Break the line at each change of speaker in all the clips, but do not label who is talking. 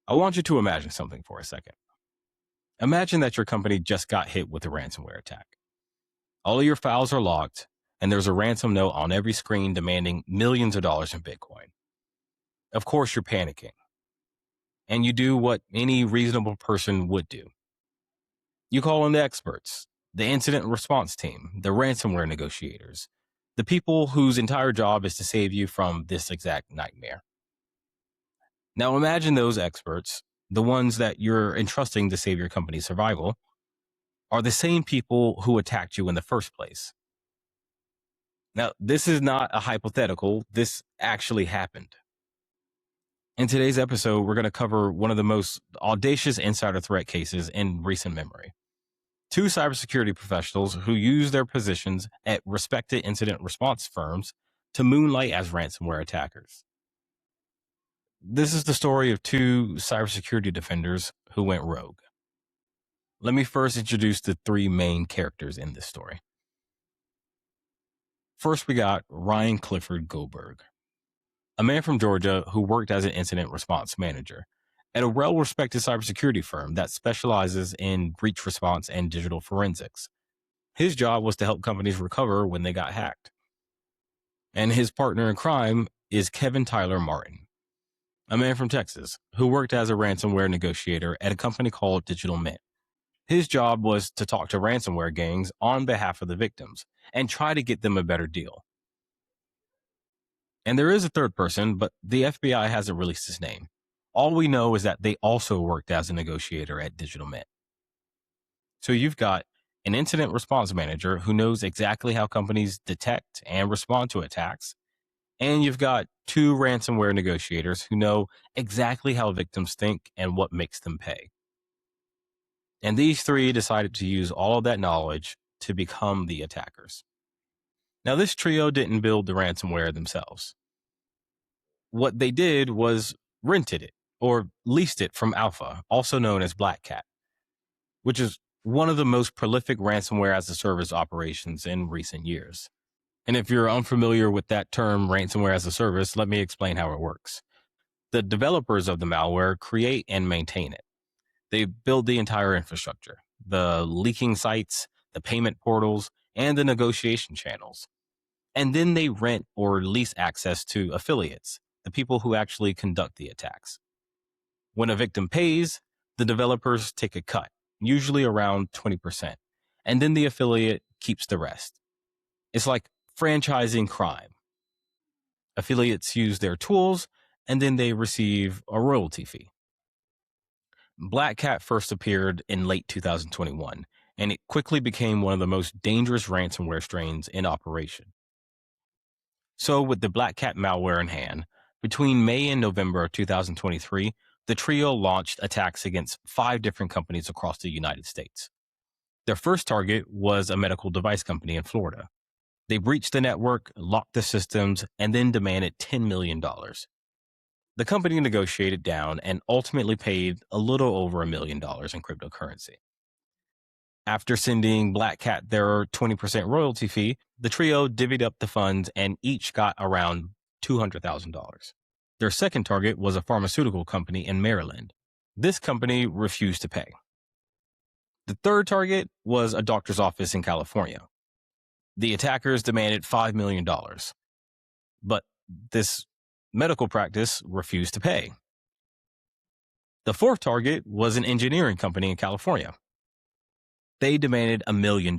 I want you to imagine something for a second. Imagine that your company just got hit with a ransomware attack. All of your files are locked, and there's a ransom note on every screen demanding millions of dollars in Bitcoin. Of course, you're panicking, and you do what any reasonable person would do. You call in the experts, the incident response team, the ransomware negotiators, the people whose entire job is to save you from this exact nightmare. Now imagine those experts, the ones that you're entrusting to save your company's survival, are the same people who attacked you in the first place. Now, this is not a hypothetical. This actually happened. In today's episode, we're going to cover one of the most audacious insider threat cases in recent memory. Two cybersecurity professionals who use their positions at respected incident response firms to moonlight as ransomware attackers. This is the story of two cybersecurity defenders who went rogue. Let me first introduce the three main characters in this story. First, we got Ryan Clifford Goldberg, a man from Georgia who worked as an incident response manager at a well-respected cybersecurity firm that specializes in breach response and digital forensics. His job was to help companies recover when they got hacked. And his partner in crime is Kevin Tyler Martin, a man from Texas who worked as a ransomware negotiator at a company called DigitalMint. His job was to talk to ransomware gangs on behalf of the victims and try to get them a better deal. And there is a third person, but the FBI hasn't released his name. All we know is that they also worked as a negotiator at DigitalMint. So you've got an incident response manager who knows exactly how companies detect and respond to attacks. And you've got two ransomware negotiators who know exactly how victims think and what makes them pay. And these three decided to use all of that knowledge to become the attackers. Now, this trio didn't build the ransomware themselves. What they did was rented it or leased it from Alpha, also known as Black Cat, which is one of the most prolific ransomware as a service operations in recent years. And if you're unfamiliar with that term, ransomware as a service, let me explain how it works. The developers of the malware create and maintain it. They build the entire infrastructure, the leaking sites, the payment portals, and the negotiation channels. And then they rent or lease access to affiliates, the people who actually conduct the attacks. When a victim pays, the developers take a cut, usually around 20%, and then the affiliate keeps the rest. It's like franchising crime. Affiliates use their tools, and then they receive a royalty fee. Black Cat first appeared in late 2021, and it quickly became one of the most dangerous ransomware strains in operation. So with the Black Cat malware in hand, between May and November of 2023, the trio launched attacks against 5 different companies across the United States. Their first target was a medical device company in Florida. They breached the network, locked the systems, and then demanded $10 million. The company negotiated down and ultimately paid a little over $1 million in cryptocurrency. After sending Black Cat their 20% royalty fee, the trio divvied up the funds and each got around $200,000. Their second target was a pharmaceutical company in Maryland. This company refused to pay. The third target was a doctor's office in California. The attackers demanded $5 million, but this medical practice refused to pay. The fourth target was an engineering company in California. They demanded $1 million.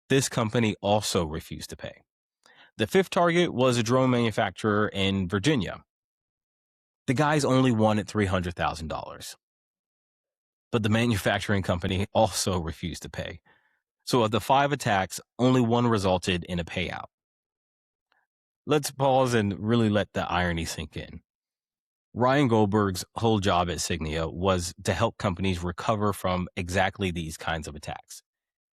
This company also refused to pay. The fifth target was a drone manufacturer in Virginia. The guys only wanted $300,000. But the manufacturing company also refused to pay. So of the 5 attacks, only one resulted in a payout. Let's pause and really let the irony sink in. Ryan Goldberg's whole job at Sygnia was to help companies recover from exactly these kinds of attacks.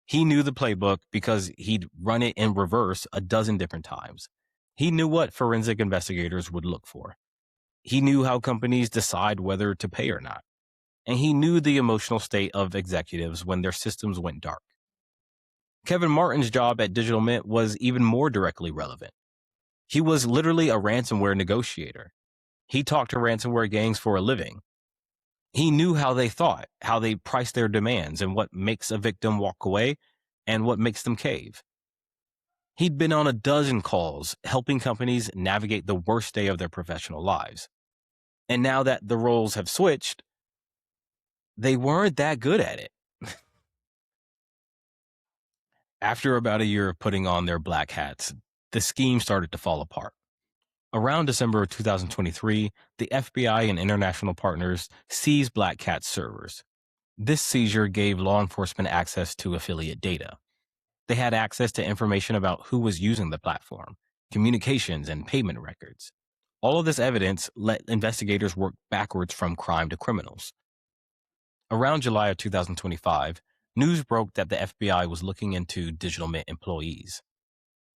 He knew the playbook because he'd run it in reverse a dozen different times. He knew what forensic investigators would look for. He knew how companies decide whether to pay or not. And he knew the emotional state of executives when their systems went dark. Kevin Martin's job at DigitalMint was even more directly relevant. He was literally a ransomware negotiator. He talked to ransomware gangs for a living. He knew how they thought, how they priced their demands, and what makes a victim walk away and what makes them cave. He'd been on a dozen calls helping companies navigate the worst day of their professional lives. And now that the roles have switched, they weren't that good at it. After about a year of putting on their black hats, the scheme started to fall apart. Around December of 2023, the FBI and international partners seized Black Cat's servers. This seizure gave law enforcement access to affiliate data. They had access to information about who was using the platform, communications, and payment records. All of this evidence let investigators work backwards from crime to criminals. Around July of 2025, news broke that the FBI was looking into DigitalMint employees.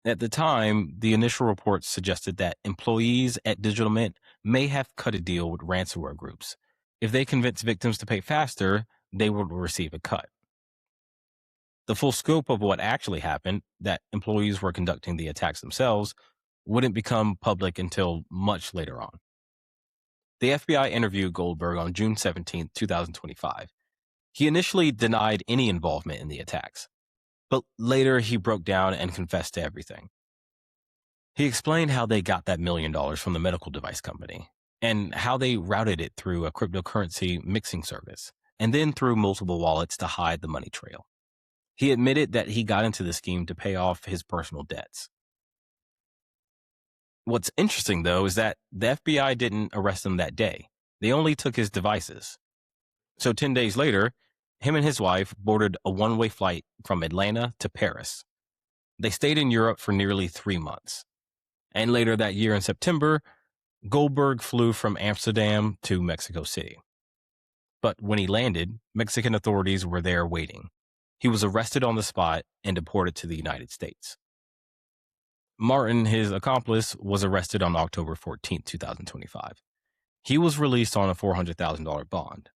At the time, the initial reports suggested that employees at DigitalMint may have cut a deal with ransomware groups. If they convinced victims to pay faster, they would receive a cut. The full scope of what actually happened, that employees were conducting the attacks themselves, wouldn't become public until much later on. The FBI interviewed Goldberg on June 17, 2025. He initially denied any involvement in the attacks, but later he broke down and confessed to everything. He explained how they got that $1 million from the medical device company and how they routed it through a cryptocurrency mixing service and then through multiple wallets to hide the money trail. He admitted that he got into the scheme to pay off his personal debts. What's interesting, though, is that the FBI didn't arrest him that day. They only took his devices. So 10 days later, him and his wife boarded a one-way flight from Atlanta to Paris. They stayed in Europe for nearly 3 months. And later that year in September, Goldberg flew from Amsterdam to Mexico City. But when he landed, Mexican authorities were there waiting. He was arrested on the spot and deported to the United States. Martin, his accomplice, was arrested on October 14, 2025. He was released on a $400,000 bond.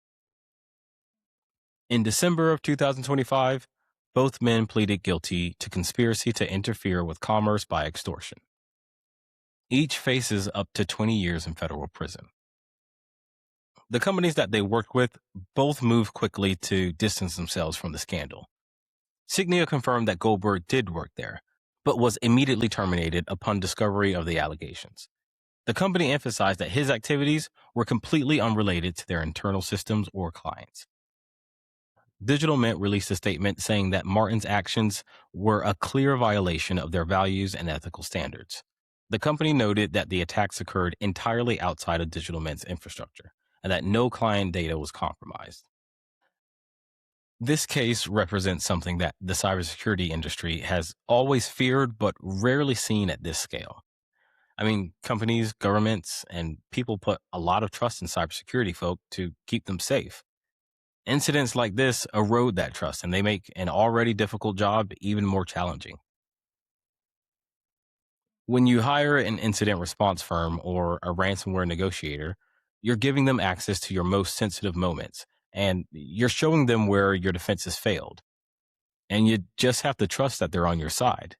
In December of 2025, both men pleaded guilty to conspiracy to interfere with commerce by extortion. Each faces up to 20 years in federal prison. The companies that they worked with both moved quickly to distance themselves from the scandal. Sygnia confirmed that Goldberg did work there, but was immediately terminated upon discovery of the allegations. The company emphasized that his activities were completely unrelated to their internal systems or clients. DigitalMint released a statement saying that Martin's actions were a clear violation of their values and ethical standards. The company noted that the attacks occurred entirely outside of DigitalMint's infrastructure and that no client data was compromised. This case represents something that the cybersecurity industry has always feared but rarely seen at this scale. I mean, companies, governments, and people put a lot of trust in cybersecurity folk to keep them safe. Incidents like this erode that trust, and they make an already difficult job even more challenging. When you hire an incident response firm or a ransomware negotiator, you're giving them access to your most sensitive moments, and you're showing them where your defenses failed. And you just have to trust that they're on your side.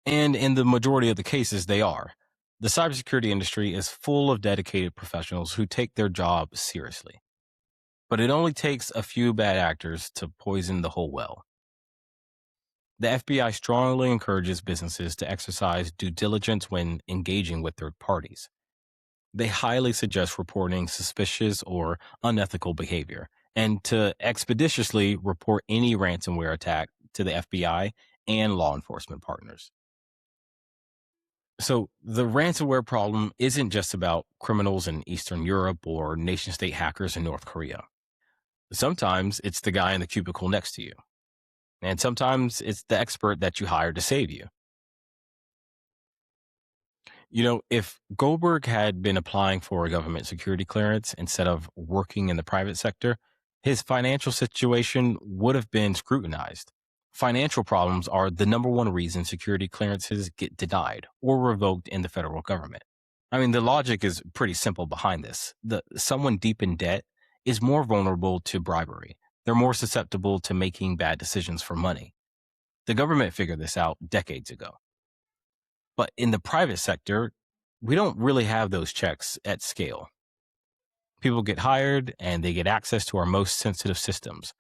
And in the majority of the cases, they are. The cybersecurity industry is full of dedicated professionals who take their job seriously. But it only takes a few bad actors to poison the whole well. The FBI strongly encourages businesses to exercise due diligence when engaging with third parties. They highly suggest reporting suspicious or unethical behavior and to expeditiously report any ransomware attack to the FBI and law enforcement partners. So the ransomware problem isn't just about criminals in Eastern Europe or nation-state hackers in North Korea. Sometimes it's the guy in the cubicle next to you. And sometimes it's the expert that you hire to save you. You know, if Goldberg had been applying for a government security clearance instead of working in the private sector, his financial situation would have been scrutinized. Financial problems are the number one reason security clearances get denied or revoked in the federal government. I mean, the logic is pretty simple behind this. Someone deep in debt is more vulnerable to bribery. They're more susceptible to making bad decisions for money. The government figured this out decades ago. But in the private sector, we don't really have those checks at scale. People get hired and they get access to our most sensitive systems.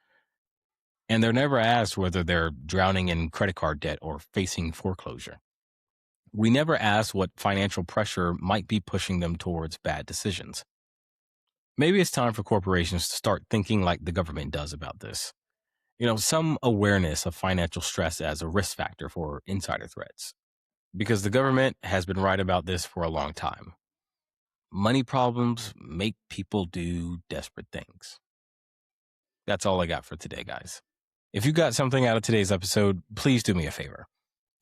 And they're never asked whether they're drowning in credit card debt or facing foreclosure. We never ask what financial pressure might be pushing them towards bad decisions. Maybe it's time for corporations to start thinking like the government does about this. Some awareness of financial stress as a risk factor for insider threats. Because the government has been right about this for a long time. Money problems make people do desperate things. That's all I got for today, guys. If you got something out of today's episode, please do me a favor.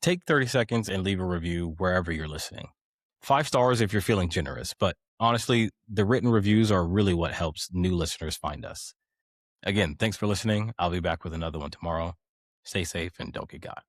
Take 30 seconds and leave a review wherever you're listening. 5 stars if you're feeling generous, but honestly, the written reviews are really what helps new listeners find us. Again, thanks for listening. I'll be back with another one tomorrow. Stay safe and don't get got.